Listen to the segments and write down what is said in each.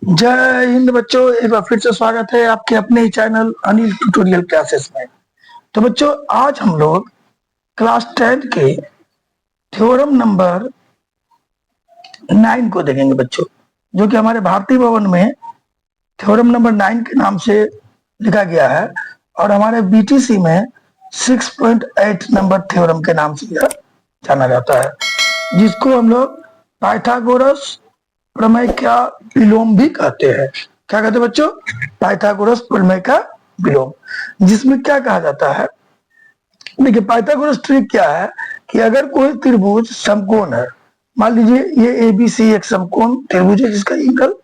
जय हिंद बच्चों, एक बार फिर से स्वागत है आपके अपने ही चैनल अनिल ट्यूटोरियल क्लासेस में। तो बच्चों, आज हम लोग क्लास 10 के थ्योरम नंबर 9 को देखेंगे बच्चों, जो कि हमारे भारतीय भवन में थ्योरम नंबर 9 के नाम से लिखा गया है और हमारे बीटीसी में 6.8 नंबर थ्योरम के नाम से यह जाना जाता है, जिसको हम लोग पाइथागोरस प्रमेय का विलोम भी कहते हैं। क्या कहते हैं बच्चों? पाइथागोरस प्रमेय का विलोम, जिसमें क्या कहा जाता है, देखिए पाइथागोरस ट्रिक क्या है कि अगर कोई त्रिभुज समकोण है, मान लीजिए ये एबीसी एक समकोण त्रिभुज है जिसका एंगल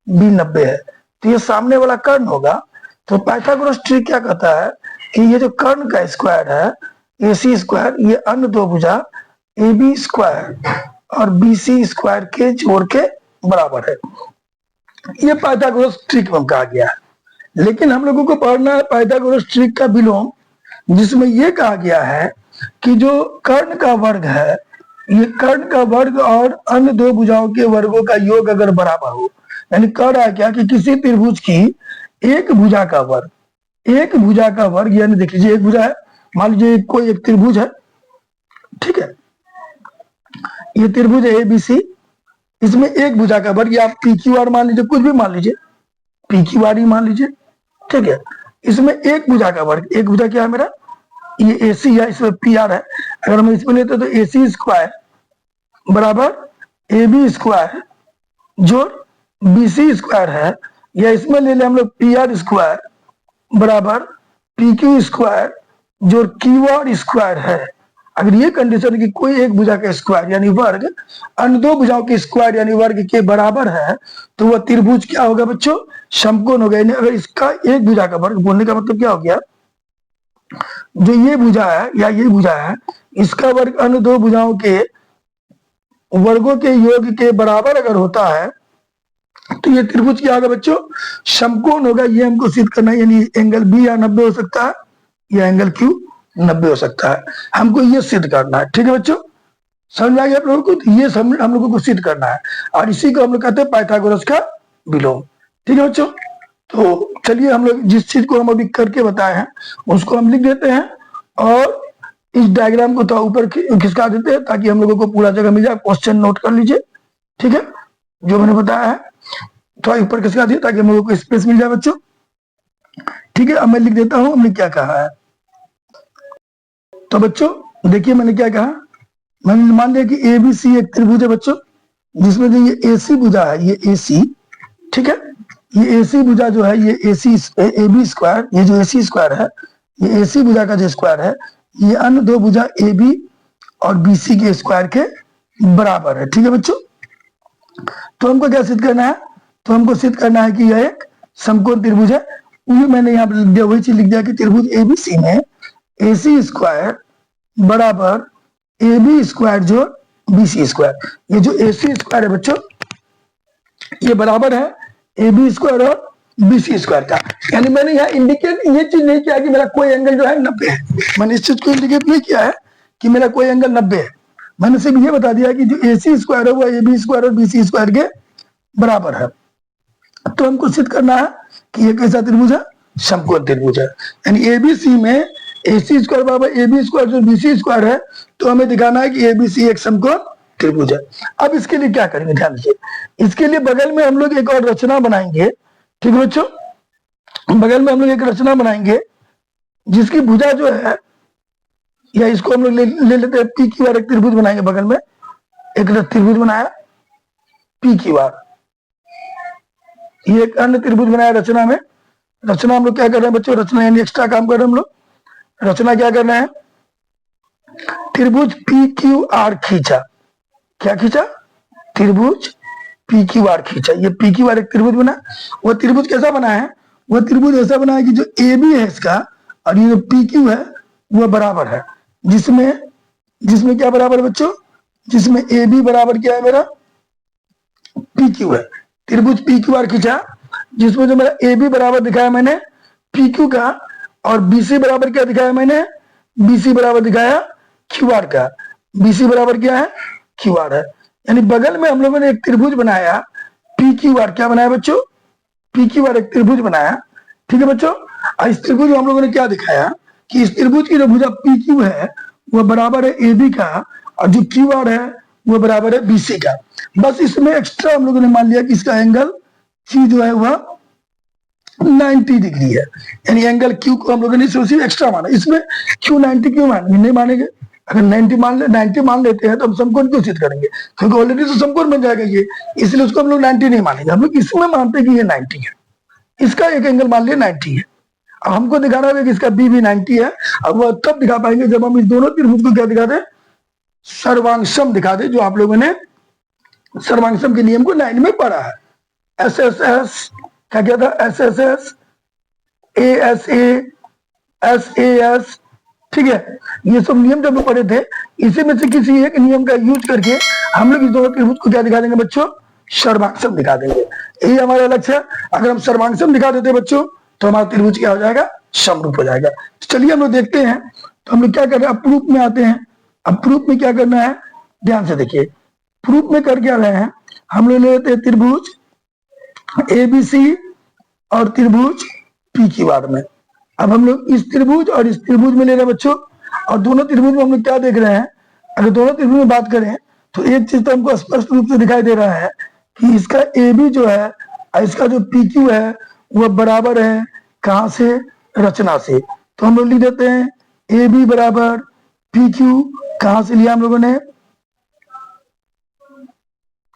बी 90 है, तो ये सामने वाला कर्ण होगा। तो पाइथागोरस ट्रिक क्या कहता है कि ये जो कर्ण का स्क्वायर है एसी स्क्वायर, ये अन्य दो भुजा ए बी स्क्वायर और बी सी स्क्वायर के जोड़ के बराबर है। ये पाइथागोरस ट्रिक में कहा गया है। लेकिन हम लोगों को पढ़ना है पाइथागोरस ट्रिक का विलोम, जिसमें यह कहा गया है कि जो कर्ण का वर्ग है, ये कर्ण का वर्ग और अन्य दो भुजाओं के वर्गों का योग अगर बराबर हो, यानी कह रहा है क्या कि किसी त्रिभुज की एक भुजा का वर्ग यानी देख लीजिए एक भुजा है, मान लीजिए कोई एक त्रिभुज है, ठीक है, ये त्रिभुज है एबीसी, इसमें एक भुजा का वर्ग या आप पी क्यू आर मान लीजिए, कुछ भी मान लीजिए, पी क्यू आर ही मान लीजिए, ठीक है। इसमें एक भुजा का वर्ग, एक भुजा क्या है मेरा, ये ए सी है, इसमें पी आर है। अगर हम इसमें लेते तो ए सी स्क्वायर बराबर ए बी स्क्वायर जोड़ बी सी स्क्वायर है, या इसमें ले लें हम लोग पी आर स्क्वायर बराबर पी क्यू स्क्वायर जोड़ क्यू आर स्क्वायर है। अगर ये कंडीशन कि कोई एक भुजा का स्क्वायर यानी वर्ग अन्य दो भुजाओं के स्क्वायर यानी वर्ग के बराबर है, तो वह त्रिभुज क्या होगा बच्चों? समकोण होगा। यानी अगर इसका एक भुजा का वर्ग, बोलने का मतलब क्या हो गया, जो ये भुजा है या ये भुजा है, इसका वर्ग अन्य दो भुजाओं के वर्गों के योग के बराबर अगर होता है तो ये त्रिभुज क्या होगा बच्चों? समकोण होगा। ये हमको सिद्ध करना है, यानी एंगल बी या 90 हो सकता है या एंगल क्यू 90 हो सकता है, हमको ये सिद्ध करना है। ठीक है बच्चों, समझ आ गया आप लोगों को? तो ये हम लोगों को सिद्ध करना है और इसी को हम लोग कहते हैं पाइथागोरस का विलोम। ठीक है बच्चों, तो चलिए हम लोग जिस चीज को हम अभी करके बताए हैं उसको हम लिख देते हैं और इस डायग्राम को थोड़ा ऊपर खिसका देते हैं ताकि हम लोगों को पूरा जगह मिल जाए। क्वेश्चन नोट कर लीजिए, ठीक है, जो मैंने बताया है थोड़ा ऊपर खिसका दिया ताकि हम लोगों को स्पेस मिल जाए बच्चों। ठीक है, अब मैं लिख देता हूं हमने क्या कहा है। तो बच्चों देखिए मैंने क्या कहा, मैंने मान लिया कि ए बी सी एक त्रिभुज है बच्चों, जिसमें जो ये एसी भुजा है, ये एसी, ठीक है, ये एसी भुजा जो है ये एसी ए बी स्क्वायर, ये जो एसी स्क्वायर है, ये एसी भुजा का जो स्क्वायर है, ये अन्य दो भुजा ए बी और बी सी के स्क्वायर के बराबर है। ठीक है बच्चों, तो हमको क्या सिद्ध करना है? तो हमको सिद्ध करना है कि यह एक समकोण त्रिभुज है। वही मैंने यहाँ पर लिख दिया, वही चीज लिख दिया कि त्रिभुज एबीसी में ए सी स्क्वायर बराबर ए बी स्क्वायर जोड़ बी सी स्क्वायर, ये जो ए सी स्क्वायर है बच्चों ये बराबर है ए बी स्क्वायर और बी सी स्क्वायर का। यानी मैंने यहाँ इंडिकेट ये चीज नहीं किया कि मेरा कोई एंगल जो है 90 है, मैंने इस चीज को इंडिकेट नहीं किया है कि मेरा कोई एंगल 90 है, मैंने सिर्फ ये बता दिया कि जो ए सी स्क्वायर है वो ए बी स्क्वायर और बी सी स्क्वायर के बराबर है। तो हमको सिद्ध करना है कि ये कैसा त्रिभुज है? समकोण त्रिभुज है। यानी एबीसी में ए सी स्क्वायर बराबर ए बी स्क्वायर जो बी सी स्क्वायर है, तो हमें दिखाना है कि एबीसी एक समकोण त्रिभुज है। अब इसके लिए क्या करेंगे, ध्यान दीजिए, इसके लिए बगल में हम लोग एक और रचना बनाएंगे। ठीक है बच्चों, बगल में हम लोग एक रचना बनाएंगे जिसकी भुजा जो है, या इसको हम लोग ले लेते हैं पी क्यू आर, एक त्रिभुज बनाएंगे बगल में, एक त्रिभुज बनाया पी क्यू आर, ये एक अन्य त्रिभुज बनाया रचना में। रचना हम लोग क्या कर रहे हैं बच्चों? रचना यानी एक्स्ट्रा काम कर रहे हैं हम लोग। रचना क्या करना है? त्रिभुज पी क्यू आर खींचा, क्या खींचा? त्रिभुज पी क्यू आर खींचा। ये पी क्यू आर एक त्रिभुज बना। वो त्रिभुज कैसा बना है? वह त्रिभुज ऐसा बना है कि जो ए बी है इसका और ये जो पी क्यू है वह बराबर है, जिसमें क्या बराबर है बच्चों? जिसमें ए बी बराबर क्या है मेरा? पी क्यू है। त्रिभुज पी क्यू आर खींचा जिसमें जो मेरा ए बी बराबर दिखाया मैंने पी क्यू का, और बी सी बराबर क्या दिखाया मैंने? बी सी बराबर दिखाया क्यू आर का। बी सी बराबर क्या है? क्यू आर है। यानी बगल में हम लोगों ने एक त्रिभुज बनाया पी क्यू आर, क्या बनाया बच्चों? पी क्यू आर एक त्रिभुज बनाया, ठीक है बच्चों। इस त्रिभुज में हम लोगों ने क्या दिखाया कि इस त्रिभुज की जो भुजा पी क्यू है वह बराबर है ए बी का, और जो क्यू आर है वह बराबर है बी सी का। बस इसमें एक्स्ट्रा हम लोगों ने मान लिया कि इसका एंगल सी जो है वह 90 डिग्री है, यानी एंगल क्यू को हम लोगों ने सिर्फ एक्स्ट्रा माना। इसमें क्यू 90 क्यों नहीं मानेंगे? अगर 90 मान लेते हैं तो हम समकोण क्यों सिद्ध करेंगे? क्योंकि ऑलरेडी तो समकोण बन जाएगा ये, इसलिए उसको हम लोग 90 नहीं मानेंगे। हम लोग इसमें मानते हैं कि ये 90 है, इसका एक एंगल मान लिया 90 है। अब हमको दिखाना है कि इसका बी भी 90 है। अब वह तब दिखा पाएंगे जब हम इस दोनों त्रिभुज को क्या दिखा दे, सर्वांगसम दिखा दे, जो आप लोगों ने सर्वांगसम के नियम को 9 में पढ़ा है। एस एस एस क्या था, S S S, A S S, ठीक है, ये सब नियम जब हम पढ़े थे, इसी में से किसी एक नियम का यूज करके हम लोग इस दोनों त्रिभुज को क्या दिखा देंगे बच्चों, सर्वांगसम दिखा देंगे। यही हमारा लक्ष्य है। अगर हम सर्वांगसम दिखा देते बच्चों तो हमारा त्रिभुज क्या हो जाएगा, समरूप हो जाएगा। चलिए हम लोग देखते हैं, तो हम लोग क्या कर रहे हैं, अब प्रूफ में आते हैं। अब प्रूफ में क्या करना है, ध्यान से देखिए। प्रूफ में कर क्या रहे हैं, हम लोग ले लेते हैं त्रिभुज ए बी सी और त्रिभुज पी क्यू आर में। अब हम लोग इस त्रिभुज और इस त्रिभुज में ले रहे हैं बच्चों, और दोनों त्रिभुज में हम लोग क्या देख रहे हैं, अगर दोनों त्रिभुज में बात करें तो एक चीज तो हमको स्पष्ट रूप से दिखाई दे रहा है कि इसका ए बी जो है और इसका जो पी क्यू है वह बराबर है, कहां से, रचना से। तो हम लोग लिख देते हैं ए बी बराबर पी क्यू, कहां से लिया हम लोगों ने,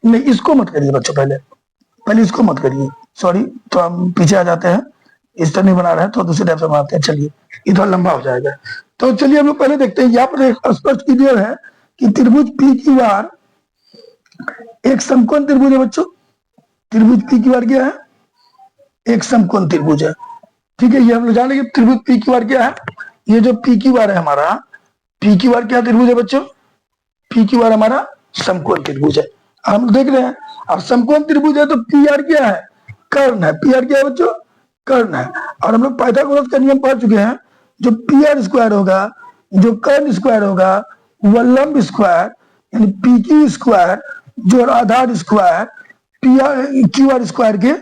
नहीं इसको मत करिए बच्चों, पहले इसको मत करिए, सॉरी, तो हम पीछे आ जाते हैं, इस तरह नहीं बना रहे हैं तो दूसरे टाइप से बनाते हैं। चलिए ये थोड़ा लंबा हो जाएगा, तो चलिए हम लोग पहले देखते हैं। यहाँ पर स्पष्ट क्लियर है कि त्रिभुज पी क्यू आर एक समकोण त्रिभुज है बच्चों। त्रिभुज पी क्यू आर क्या है, एक समकोण त्रिभुज है, ठीक है। ये हम लोग जानेंगे त्रिभुज पी क्यू आर क्या है। ये जो पी क्यू आर है हमारा, पी क्यू आर क्या त्रिभुज है बच्चों, पी क्यू आर हमारा समकोण त्रिभुज है। हम देख रहे हैं, अब समकोण त्रिभुज है तो पी आर क्या है, कर्ण है। पी आर क्या है बच्चों, कर्ण है। और हम लोग पाइथागोरस का नियम पढ़ चुके हैं, जो पी आर स्क्वायर होगा, जो कर्ण स्क्वायर होगा, वह लंब स्क्वायर यानी पी क्यू स्क्वायर जो आधार square P R Q R square के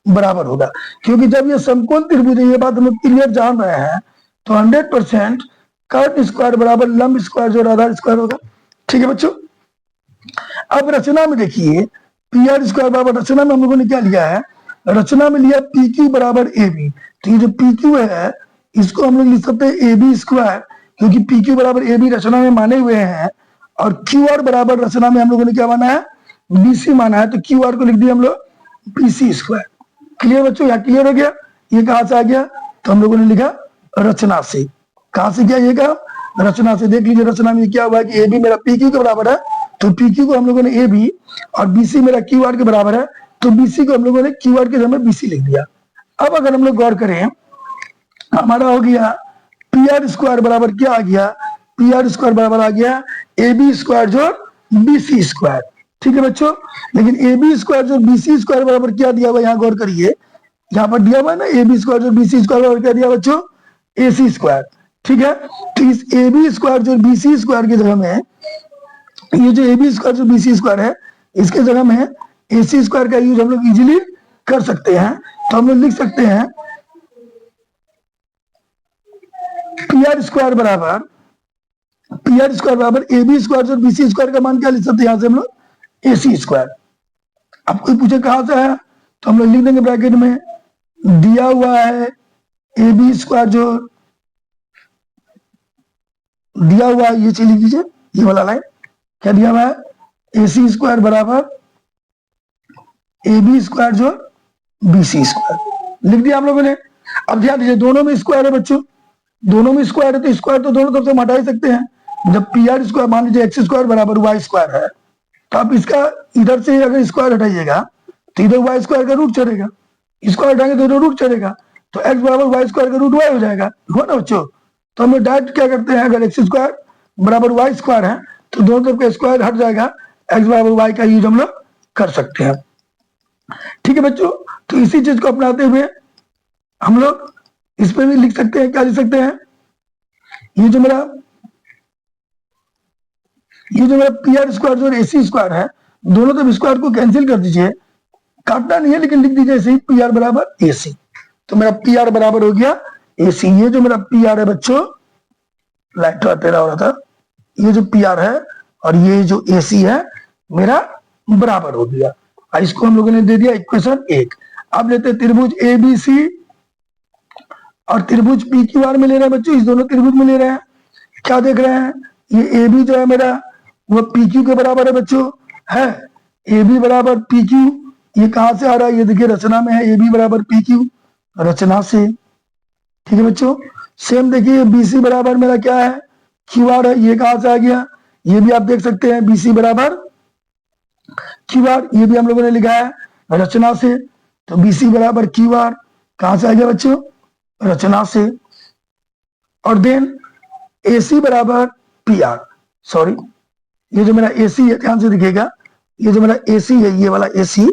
बराबर होगा। क्योंकि जब ये समकोण त्रिभुज है, ये बात हम लोग क्लियर जान रहे हैं, तो 100% कर्ण स्क्वायर बराबर लंब स्क्वायर जो आधार स्क्वायर होगा, ठीक है बच्चों। अब रचना में देखिए, पी आर स्क्वायर बराबर, रचना में हम लोगों ने क्या लिया है, रचना में लिया पी क्यू बराबर ए बी। तो ये जो पी क्यू है इसको हम लोग लिख सकते हैं ए बी स्क्वायर, क्योंकि पी क्यू बराबर ए बी रचना में माने हुए हैं, और क्यू आर बराबर रचना में हम लोगों ने क्या माना है, बी सी माना है। तो क्यू आर को लिख दिया हम लोग बी सी स्क्वायर। क्लियर बच्चों, यहाँ क्लियर हो गया। ये कहां से आ गया, तो हम लोगों ने लिखा रचना से। कहां से किया, ये कहा रचना से। देख लीजिए रचना में क्या हुआ कि ए बी मेरा पी क्यू के बराबर है, तो पी क्यू को हम लोगों ने ए बी, और बी सी मेरा क्यू आर के बराबर है, तो बी सी को हम लोगों ने क्यू आर के जगह बी सी लिख दिया। अब अगर हम लोग गौर करें, हमारा हो गया पी आर स्क्वायर बराबर क्या आ गया, पी आर स्क्वायर बराबर आ गया ए बी स्क्वायर जो बी सी स्क्वायर, ठीक है बच्चों। लेकिन ए बी स्क्वायर जो बी सी स्क्वायर बराबर क्या दिया हुआ, यहाँ गौर करिए, यहाँ पर दिया हुआ है ना ए बी स्क्वायर जो बी सी स्क्वायर बराबर क्या दिया बच्चों, ए सी स्क्वायर, ठीक है। तो इस ए बी स्क्वायर जो बी सी स्क्वायर की जगह में, ये जो ए बी स्क्वायर जो बी सी स्क्वायर है, इसके जगह में ए सी स्क्वायर का यूज हम लोग इजीली कर सकते हैं। तो हम लोग लिख सकते हैं पी आर स्क्वायर बराबर ए बी स्क्वायर जो बी सी स्क्वायर का मान क्या लिख सकते हैं, यहां से हम लोग ए सी स्क्वायर। अब कोई पूछे कहां से है, तो हम लोग लिख देंगे ब्रैकेट में, दिया हुआ है ए बी स्क्वायर जो दिया हुआ है, ये चीज लिख दीजिए, ये वाला लाइन क्या दिया हुआ है, ए सी स्क्वायर बराबर ए बी स्क्वायर जो बी सी स्क्वायर लिख दिया हम लोगों ने। अब ध्यान दीजिए, दोनों में स्क्वायर है बच्चों, दोनों में स्क्वायर है, तो स्क्वायर तो दोनों तरफ से हटा ही सकते हैं। जब पी आर स्क्वायर मान लीजिए एक्स स्क्वायर बराबर वाई स्क्वायर है, तो आप इसका इधर से अगर स्क्वायर हटाइएगा तो इधर वाई स्क्वायर का रूट चलेगा, स्क्वायर हटाएंगे तो इधर रूट चलेगा, तो एक्स बराबर वाई स्क्वायर का रूट वाई हो जाएगा, हुआ ना बच्चों। तो हम लोग डायरेक्ट क्या करते हैं, अगर एक्स स्क्वायर बराबर वाई स्क्वायर है तो दोनों तरफ का स्क्वायर हट जाएगा, एक्स बराबर वाई का यूज हम लोग कर सकते हैं, ठीक है बच्चों। तो इसी चीज को अपनाते हुए हम लोग इस पे भी लिख सकते हैं, क्या लिख सकते हैं, ये जो मेरा पी आर स्क्वायर जो ए सी स्क्वायर है, दोनों तरफ स्क्वायर को कैंसिल कर दीजिए, काटना नहीं है, लेकिन लिख दीजिए ऐसे ही पी आर बराबर ए सी। तो मेरा पी आर बराबर हो गया ए सी। ये जो मेरा पी आर है बच्चों, लाइट थोड़ा टेढ़ा हो रहा था, ये जो पी आर है और ये जो ए सी है मेरा बराबर हो गया। और इसको हम लोगों ने दे दिया इक्वेशन 1। अब लेते हैं त्रिभुज ए बी सी और त्रिभुज पी क्यू आर में ले रहे हैं बच्चों, इस दोनों त्रिभुज में ले रहे हैं। क्या देख रहे हैं, ये ए बी जो है मेरा वो पी क्यू के बराबर है बच्चों, है ए बी बराबर पी क्यू। ये कहां से आ रहा है, ये देखिए रचना में है, ए बी बराबर पी क्यू, रचना से। ठीक है बच्चों, सेम देखिए बी सी बराबर मेरा क्या है, क्यू आर है। ये कहां से आ गया, ये भी आप देख सकते हैं, बी सी बराबर क्यू आर, ये भी हम लोगों ने लिखा है रचना से। तो बी सी बराबर क्यू आर कहां से आ गया बच्चों, रचना से। और देन ए सी बराबर पी आर, सॉरी ये जो मेरा ए सी है ध्यान से दिखेगा, ये जो मेरा ए सी है ये वाला ए सी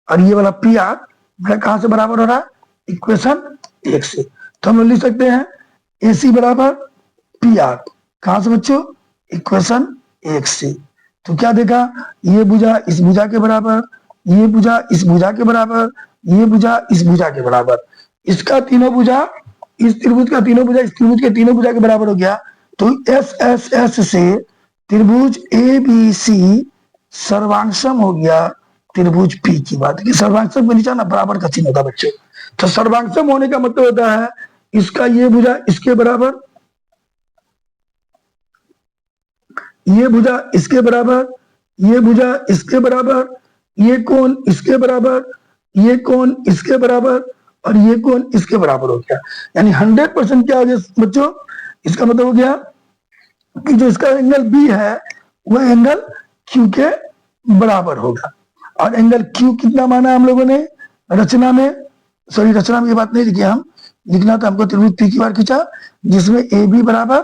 और ये वाला पी आर मेरा कहां से बराबर हो रहा है, इक्वेशन 1 से। तो हम लोग लिख सकते हैं ए सी बराबर पी आर कहां से बच्चों, इक्वेशन 1 से। तो क्या देखा, ये भुजा इस भुजा के बराबर, ये भुजा इस भुजा के बराबर, ये भुजा इस भुजा के बराबर, इसका तीनों भुजा इस त्रिभुज का तीनों भुजा इस त्रिभुज के तीनों भुजा के बराबर हो गया। तो एस एस एस से त्रिभुज ए बी सी सर्वांशम हो गया त्रिभुज पी की। बात है सर्वांशम के नीचे ना बराबर का चिन्ह होता बच्चों। तो सर्वांशम होने का मतलब होता है इसका ये भुजा इसके बराबर, ये भुजा इसके बराबर, ये भुजा इसके बराबर, ये कोण इसके बराबर, ये कोण इसके बराबर और ये कोण इसके बराबर हो गया। यानी 100% क्या हो गया बच्चों, इसका मतलब हो गया कि जो इसका एंगल बी है वह एंगल क्यू के बराबर होगा। और एंगल क्यू कितना माना हम लोगों ने रचना में, सॉरी रचना में ये बात नहीं लिखी, हम लिखना था हमको त्रिभुज पी क्यू आर खींचा जिसमें ए बी बराबर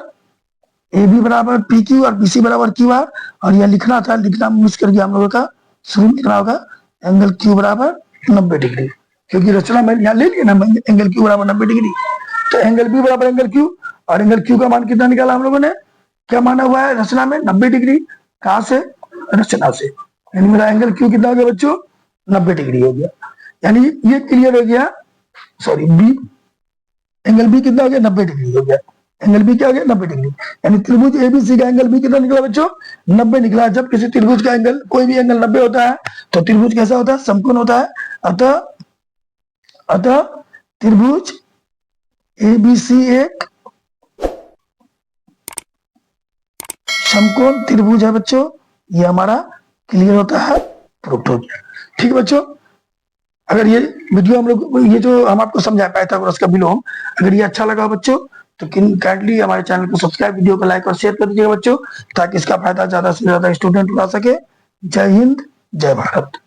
पी क्यू और बी सी बराबर क्यू आर। और यह लिखना था, लिखना मिस कर गया हम लोगों का, शुरू में लिखना होगा एंगल क्यू बराबर 90 डिग्री, क्योंकि रचना में यहाँ ले लिया ना एंगल क्यू बराबर 90 डिग्री। तो एंगल बी बराबर एंगल क्यू, और एंगल क्यू का मान कितना निकाला हम लोगों ने, क्या माना हुआ है रचना में 90 डिग्री, कहां से, रचना से। यानी मेरा एंगल क्यू कितना हो गया बच्चों, 90 डिग्री हो गया। यानी ये क्लियर हो गया, सॉरी बी एंगल बी कितना हो गया, 90 डिग्री हो गया। एंगल बी क्या हो गया, 90 डिग्री। यानी त्रिभुज एबीसी का एंगल बी कितना निकला बच्चों, 90 निकला। जब किसी त्रिभुज का एंगल, कोई भी एंगल 90 होता है तो त्रिभुज कैसा होता है, समकोण होता है। अतः त्रिभुज एबीसी एक समकोण त्रिभुज है बच्चों। ये हमारा क्लियर होता है, प्रूफ हो गया। ठीक है बच्चों, अगर ये वीडियो हम लोग, ये जो हम आपको समझा पाइथागोरस का विलोम, अगर ये अच्छा लगा बच्चों तो काइंडली हमारे चैनल को सब्सक्राइब, वीडियो को लाइक और शेयर कर दीजिएगा बच्चों, ताकि इसका फायदा ज्यादा से ज्यादा स्टूडेंट उठा सके। जय हिंद, जय भारत।